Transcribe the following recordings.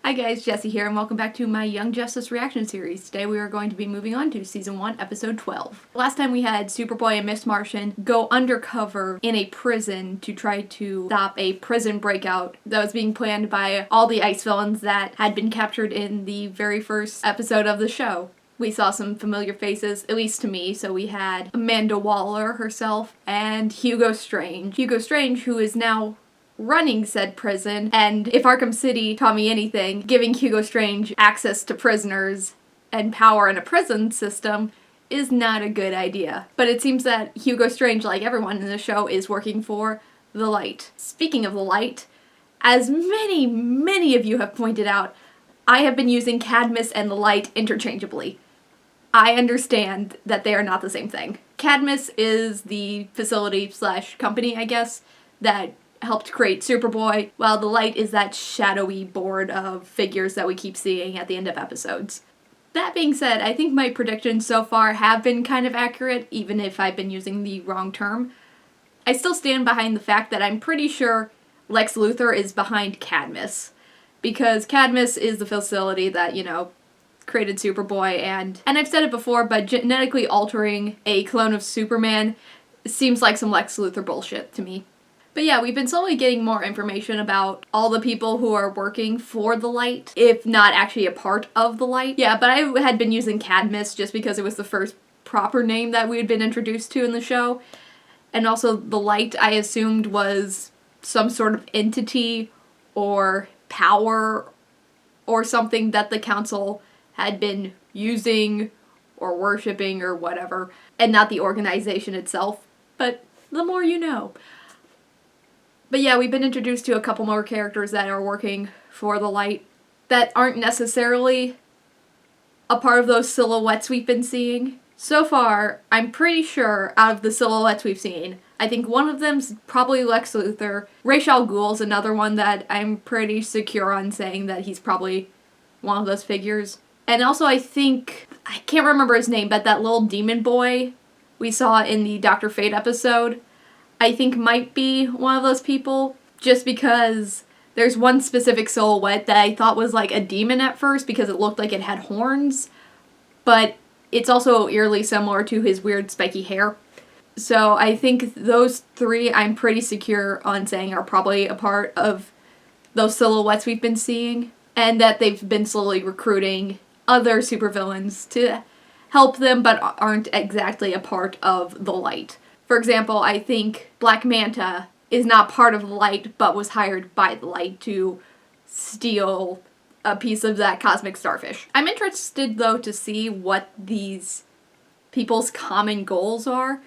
Hi guys, Jessie here, and welcome back to my Young Justice reaction series. Today we are going to be moving on to Season 1, Episode 12. Last time we had Superboy and Miss Martian go undercover in a prison to try to stop a prison breakout that was being planned by all the ICE villains that had been captured in the very first episode of the show. We saw some familiar faces, at least to me, so we had Amanda Waller herself and Hugo Strange. Hugo Strange, who is now running said prison, and if Arkham City taught me anything, giving Hugo Strange access to prisoners and power in a prison system is not a good idea. But it seems that Hugo Strange, like everyone in the show, is working for the Light. Speaking of the Light, as many of you have pointed out, I have been using Cadmus and the Light interchangeably. I understand that they are not the same thing. Cadmus is the facility / company, I guess, that helped create Superboy, while the Light is that shadowy board of figures that we keep seeing at the end of episodes. That being said, I think my predictions so far have been kind of accurate, even if I've been using the wrong term. I still stand behind the fact that I'm pretty sure Lex Luthor is behind Cadmus, because Cadmus is the facility that, created Superboy, and I've said it before, but genetically altering a clone of Superman seems like some Lex Luthor bullshit to me. But yeah, we've been slowly getting more information about all the people who are working for the Light, if not actually a part of the Light. Yeah, but I had been using Cadmus just because it was the first proper name that we had been introduced to in the show. And also the Light, I assumed, was some sort of entity or power or something that the council had been using or worshipping or whatever, and not the organization itself. But the more you know. But yeah, we've been introduced to a couple more characters that are working for the Light that aren't necessarily a part of those silhouettes we've been seeing. So far, I'm pretty sure out of the silhouettes we've seen, I think one of them's probably Lex Luthor. Ra's al Ghul's another one that I'm pretty secure on saying that he's probably one of those figures. And also I can't remember his name, but that little demon boy we saw in the Dr. Fate episode, I think might be one of those people, just because there's one specific silhouette that I thought was like a demon at first because it looked like it had horns, but it's also eerily similar to his weird spiky hair. So I think those three I'm pretty secure on saying are probably a part of those silhouettes we've been seeing, and that they've been slowly recruiting other supervillains to help them but aren't exactly a part of the Light. For example, I think Black Manta is not part of the Light, but was hired by the Light to steal a piece of that cosmic starfish. I'm interested, though, to see what these people's common goals are,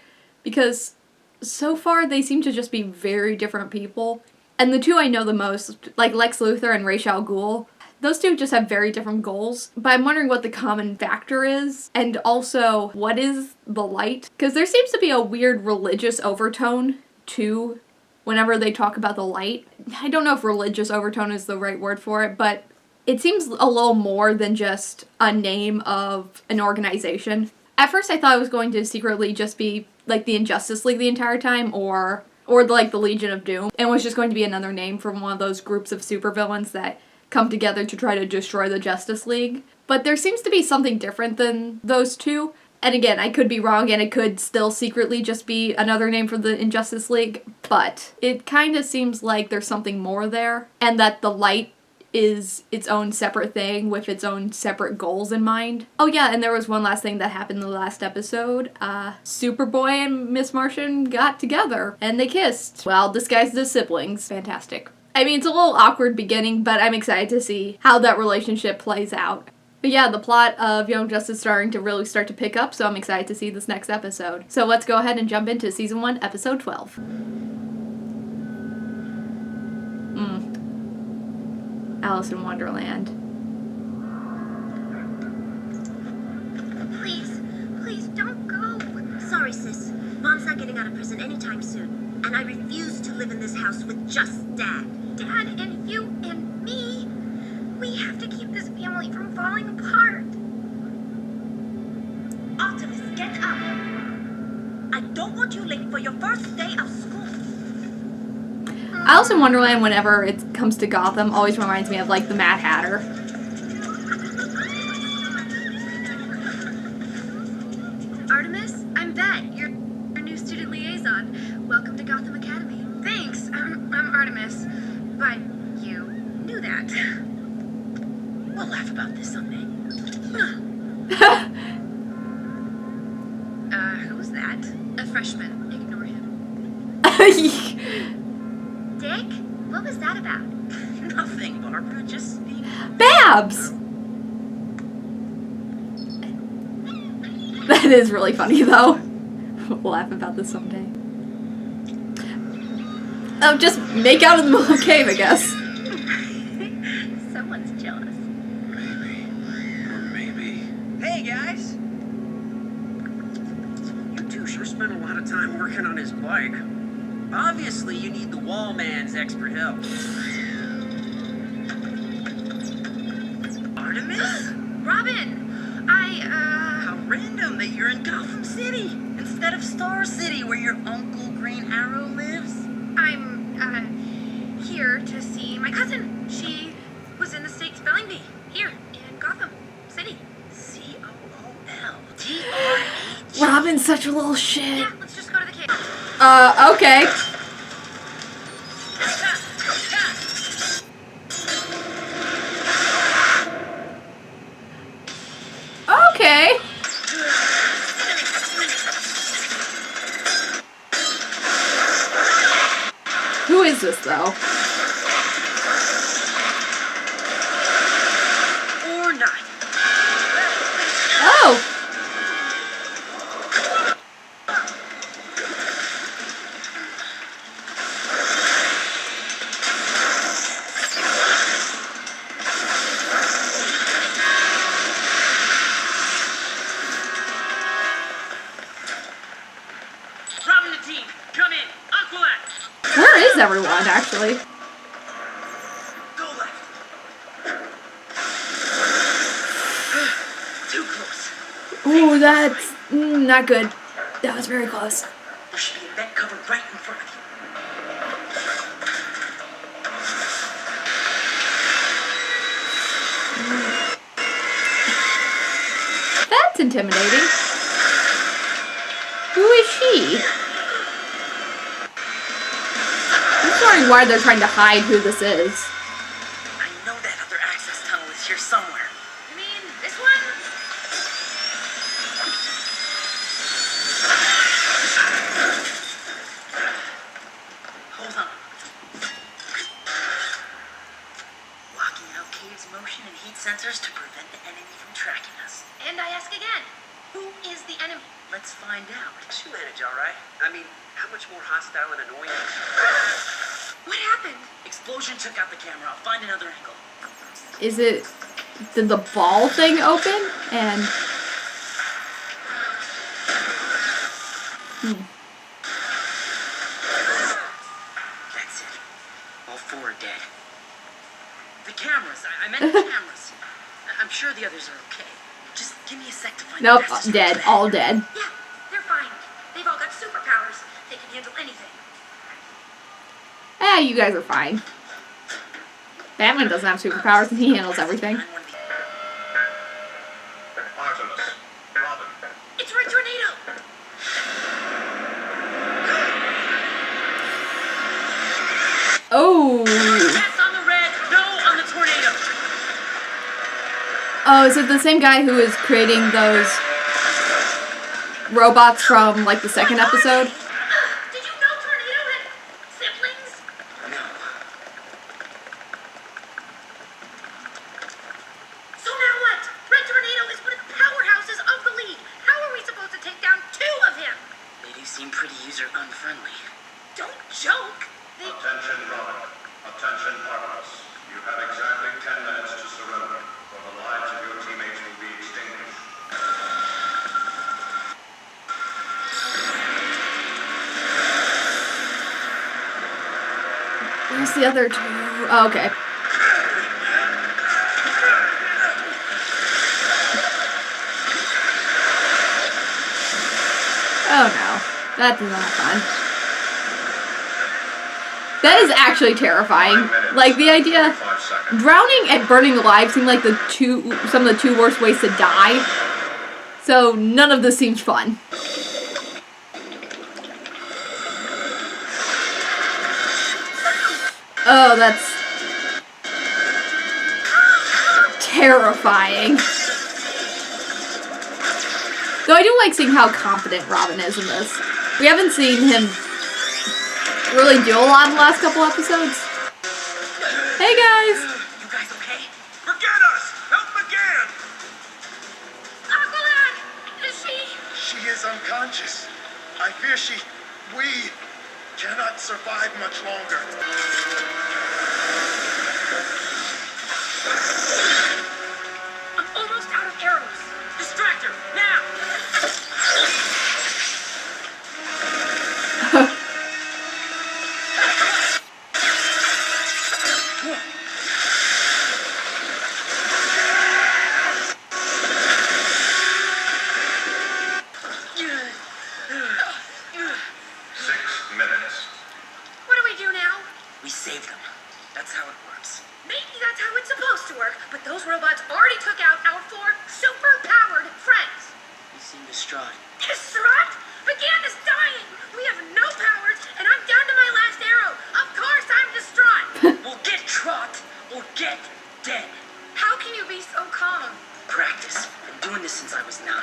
because so far they seem to just be very different people. And the two I know the most, like Lex Luthor and Ra's al Ghul, those two just have very different goals, but I'm wondering what the common factor is, and also what is the Light? Because there seems to be a weird religious overtone, too, whenever they talk about the Light. I don't know if religious overtone is the right word for it, but it seems a little more than just a name of an organization. At first I thought it was going to secretly just be like the Injustice League the entire time, or like the Legion of Doom, and was just going to be another name from one of those groups of supervillains that come together to try to destroy the Justice League. But there seems to be something different than those two. And again, I could be wrong, and it could still secretly just be another name for the Injustice League, but it kind of seems like there's something more there, and that the Light is its own separate thing with its own separate goals in mind. Oh yeah, and there was one last thing that happened in the last episode. Superboy and Miss Martian got together, and they kissed, well, disguised as siblings. Fantastic. I mean, it's a little awkward beginning, but I'm excited to see how that relationship plays out. But yeah, the plot of Young Justice is starting to really start to pick up, so I'm excited to see this next episode. So let's go ahead and jump into Season 1, Episode 12. Alice in Wonderland. Please don't go. Sorry, sis. Mom's not getting out of prison anytime soon. And I refuse to live in this house with just Dad. Dad and you and me. We have to keep this family from falling apart. Artemis, get up. I don't want you late for your first day of school. Alice in Wonderland, whenever it comes to Gotham, always reminds me of, like, the Mad Hatter. Artemis, I'm Bet, your new student liaison. Welcome to Gotham Academy. Thanks, I'm Artemis. But you knew that. We'll laugh about this someday. Who's that? A freshman. Ignore him. Dick? What was that about? Nothing, Barbara. Just speak. Babs! That is really funny, though. We'll laugh about this someday. Oh, just make out in the middle of a cave, I guess. Someone's jealous. Maybe. Hey, guys! You two sure spent a lot of time working on his bike. Obviously, you need the wall man's expert help. Artemis? Robin! How random that you're in Gotham City instead of Star City where your Uncle Green Arrow lives. I'm, here to see my cousin. She was in the state spelling bee here in Gotham City. C-O-O-L-T-R-H. Robin's such a little shit. Yeah, let's just go to the cave. Okay. Okay. Who is this, though? Or not. Oh! Robin the team, come in. Aqualad. Where is everyone, actually? Go left. Too close. Ooh, that's not good. That was very close. There should be a vent cover right in front of you. That's intimidating. Who is she? I'm just wondering why they're trying to hide who this is. I know that other access tunnel is here somewhere. You mean this one? Hold on. Locking out Cave's motion and heat sensors to prevent the enemy from tracking us. And I ask again, who is the enemy? Let's find out. She'll manage, all right? I mean, how much more hostile and annoying? What happened? Explosion took out the camera. I'll find another angle. Is it... Did the ball thing open? And... That's it. All four are dead. The cameras. I meant the cameras. I'm sure the others are okay. Just give me a sec to find Nope, the fastest dead. route. All dead. Yeah, they're fine. They've all got superpowers. They can handle anything. You guys are fine. Batman doesn't have superpowers and he handles everything. Artemis, Robin, It's Red Tornado! Oh. Yes on the red, no on the tornado. Oh, is it the same guy who is creating those robots from, like, the second episode? Did you know Tornado had siblings? No. So now what? Red Tornado is one of the powerhouses of the League. How are we supposed to take down two of him? They do seem pretty user-unfriendly. Don't joke. They... attention Robin, attention Artemis. You have exactly 10 minutes to surrender, or the lives of your teammates will be extinguished. Where's the other two? Oh, okay. Oh no. That is not fun. That is actually terrifying. Like, the idea... Drowning and burning alive seem like some of the two worst ways to die. So, none of this seems fun. Oh, that's... terrifying. Though I do like seeing how confident Robin is in this. We haven't seen him really do a lot in the last couple episodes. Hey guys! You guys okay? Forget us! Help again! Aqualad! Is she? She is unconscious. I fear we cannot survive much longer. I'm almost out of arrows. Distract her, now! What do we do now? We saved them. That's how it works. Maybe that's how it's supposed to work, but those robots already took out our 4 super-powered friends. You seem distraught. Distraught? McGann is dying! We have no powers, and I'm down to my last arrow. Of course I'm distraught! We'll get trot or get dead. How can you be so calm? Practice. Been doing this since I was 9.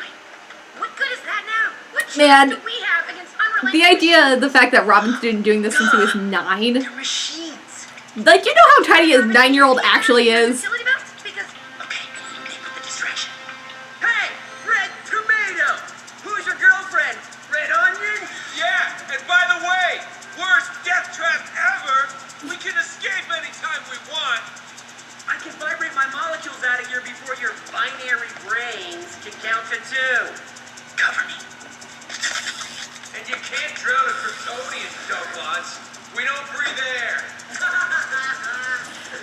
What good is that now? What chance Man, do we have against unrelated... the idea, the fact that Robin's been doing this since he was 9. They're machines. Like, you know how tiny a 9-year-old actually is? Utility belt? Because... Okay, they put the distraction. Hey, Red Tomato! Who's your girlfriend? Red Onion? Yeah, and by the way, worst death trap ever. We can escape anytime we want. I can vibrate my molecules out of here before your binary brains can count to 2. Cover me. And you can't drown a Kryptonian, dumbwads. We don't breathe air.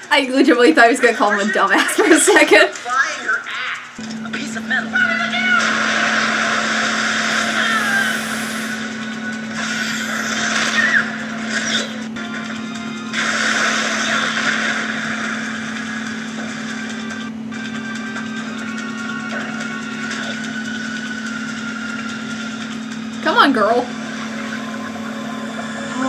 I legitimately thought he was gonna call him a dumbass for a second. Flying her ass. A piece of metal. Come on, girl. Oh.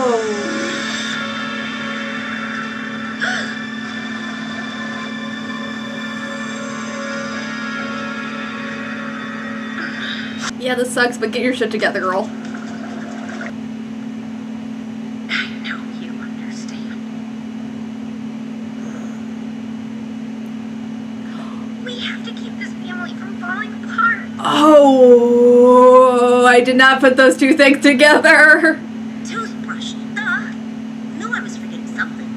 Yeah, this sucks, but get your shit together, girl. I know you understand. We have to keep this family from falling apart. Oh, I did not put those two things together. Toothbrush, duh. Knew I was forgetting something.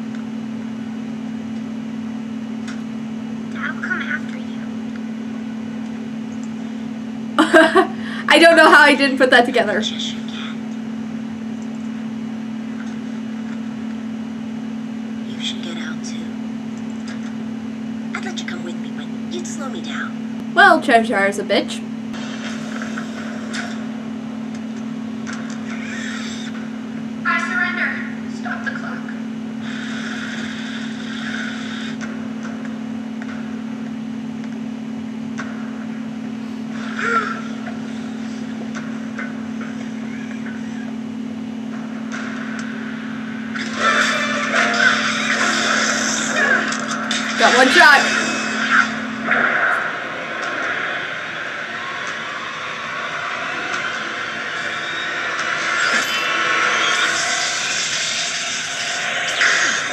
I'll come after you. I don't know how I didn't put that together. Yes, you can. You should get out too. I'd let you come with me, but you'd slow me down. Well, Cheshire's a bitch. I surrender. Stop the clock. Got one shot.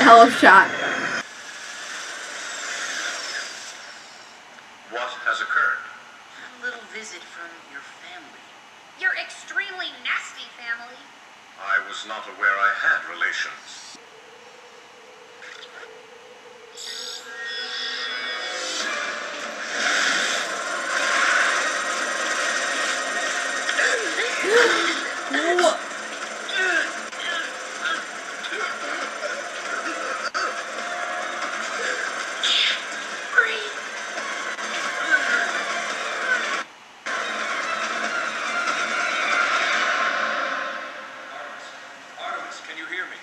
Hell of a shot. What has occurred? A little visit from your family. Your extremely nasty family. I was not aware I had relations. Artemis, can you hear me?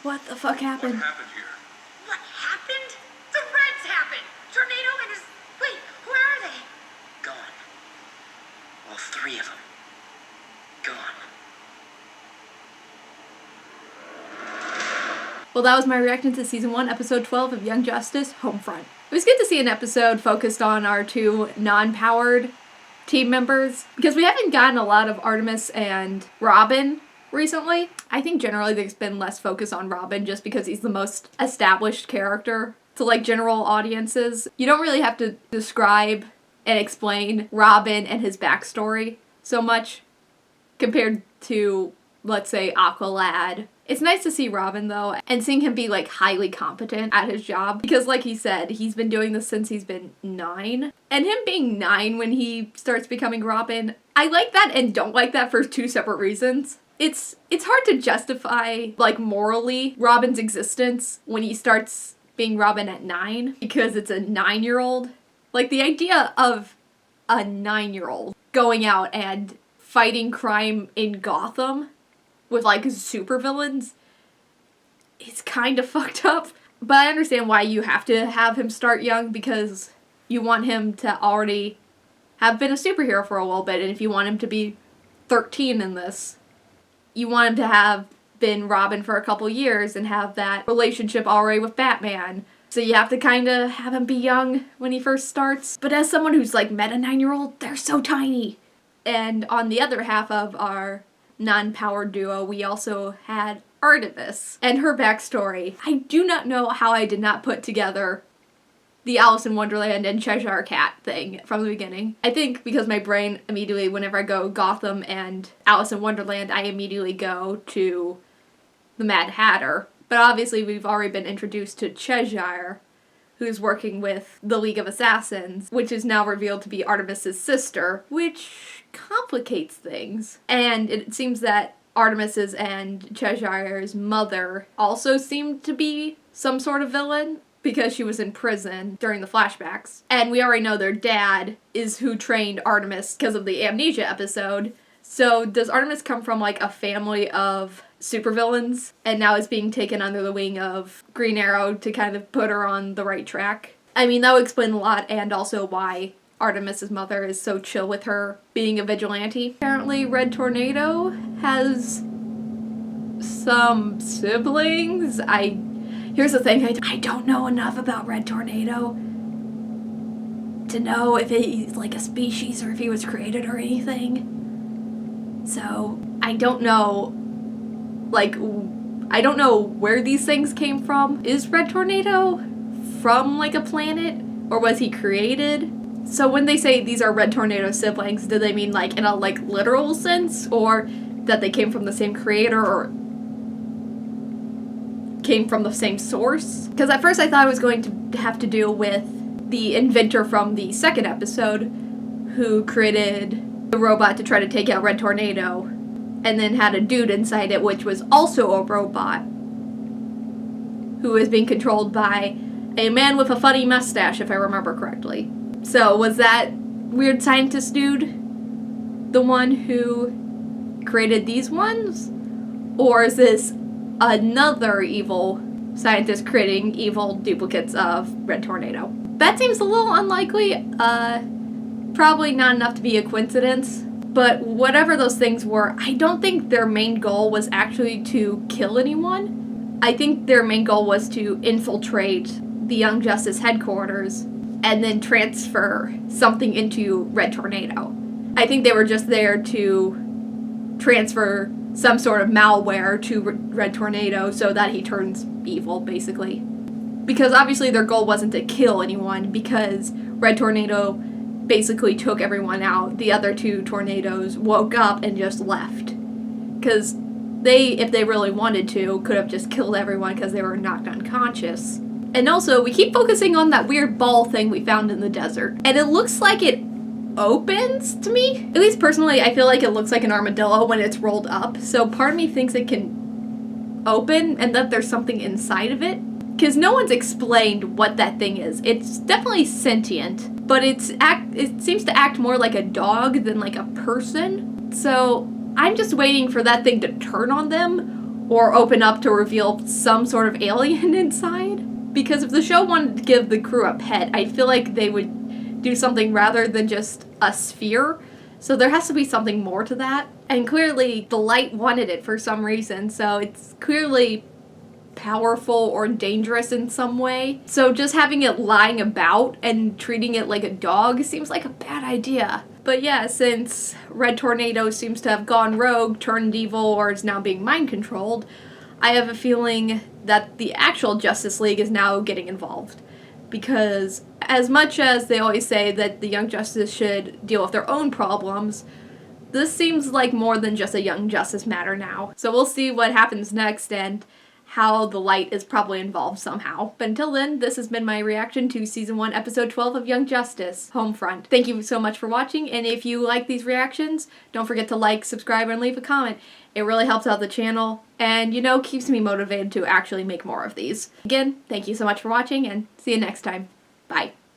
What the fuck happened? What happened here? What happened? The Reds happened! Tornado and his... Wait, where are they? Gone. All three of them. Gone. Well, that was my reaction to Season 1, Episode 12 of Young Justice, Homefront. It was good to see an episode focused on our two non-powered team members, because we haven't gotten a lot of Artemis and Robin recently. I think generally there's been less focus on Robin just because he's the most established character to like general audiences. You don't really have to describe and explain Robin and his backstory so much compared to, let's say, Aqualad. It's nice to see Robin, though, and seeing him be, like, highly competent at his job. Because, like he said, he's been doing this since he's been 9. And him being 9 when he starts becoming Robin, I like that and don't like that for two separate reasons. It's hard to justify, like, morally Robin's existence when he starts being Robin at 9. Because it's a 9-year-old. Like, the idea of a 9-year-old going out and fighting crime in Gotham with, like, supervillains, it's kind of fucked up. But I understand why you have to have him start young, because you want him to already have been a superhero for a little bit, and if you want him to be 13 in this, you want him to have been Robin for a couple years and have that relationship already with Batman. So you have to kind of have him be young when he first starts. But as someone who's, like, met a 9-year-old, they're so tiny. And on the other half of our non-powered duo, we also had Artemis and her backstory. I do not know how I did not put together the Alice in Wonderland and Cheshire Cat thing from the beginning. I think because my brain immediately, whenever I go Gotham and Alice in Wonderland, I immediately go to the Mad Hatter. But obviously we've already been introduced to Cheshire, who's working with the League of Assassins, which is now revealed to be Artemis's sister, which complicates things. And it seems that Artemis's and Cheshire's mother also seemed to be some sort of villain because she was in prison during the flashbacks. And we already know their dad is who trained Artemis because of the Amnesia episode. So does Artemis come from, like, a family of supervillains and now is being taken under the wing of Green Arrow to kind of put her on the right track? I mean, that would explain a lot, and also why Artemis's mother is so chill with her being a vigilante. Apparently Red Tornado has some siblings. Here's the thing, I don't know enough about Red Tornado to know if he's like a species or if he was created or anything. So, I don't know, like, I don't know where these things came from. Is Red Tornado from, like, a planet? Or was he created? So when they say these are Red Tornado siblings, do they mean, like, in a, like, literal sense? Or that they came from the same creator or came from the same source? Because at first I thought it was going to have to do with the inventor from the second episode who created the robot to try to take out Red Tornado, and then had a dude inside it which was also a robot who was being controlled by a man with a funny mustache, if I remember correctly. So was that weird scientist dude the one who created these ones? Or is this another evil scientist creating evil duplicates of Red Tornado? That seems a little unlikely. Probably not enough to be a coincidence. But whatever those things were, I don't think their main goal was actually to kill anyone. I think their main goal was to infiltrate the Young Justice headquarters and then transfer something into Red Tornado. I think they were just there to transfer some sort of malware to Red Tornado so that he turns evil, basically. Because obviously their goal wasn't to kill anyone, because Red Tornado basically took everyone out. The other two tornadoes woke up and just left. Because they, if they really wanted to, could have just killed everyone because they were knocked unconscious. And also, we keep focusing on that weird ball thing we found in the desert. And it looks like it opens to me. At least personally, I feel like it looks like an armadillo when it's rolled up. So part of me thinks it can open and that there's something inside of it. Because no one's explained what that thing is. It's definitely sentient, but it seems to act more like a dog than like a person. So I'm just waiting for that thing to turn on them, or open up to reveal some sort of alien inside. Because if the show wanted to give the crew a pet, I feel like they would do something rather than just a sphere. So there has to be something more to that. And clearly the light wanted it for some reason, so it's clearly powerful or dangerous in some way. So just having it lying about and treating it like a dog seems like a bad idea. But yeah, since Red Tornado seems to have gone rogue, turned evil, or is now being mind controlled, I have a feeling that the actual Justice League is now getting involved. Because as much as they always say that the Young Justice should deal with their own problems, this seems like more than just a Young Justice matter now. So we'll see what happens next and how the light is probably involved somehow. But until then, this has been my reaction to Season 1, Episode 12 of Young Justice, Homefront. Thank you so much for watching, and if you like these reactions, don't forget to like, subscribe, and leave a comment. It really helps out the channel, and keeps me motivated to actually make more of these. Again, thank you so much for watching, and see you next time. Bye.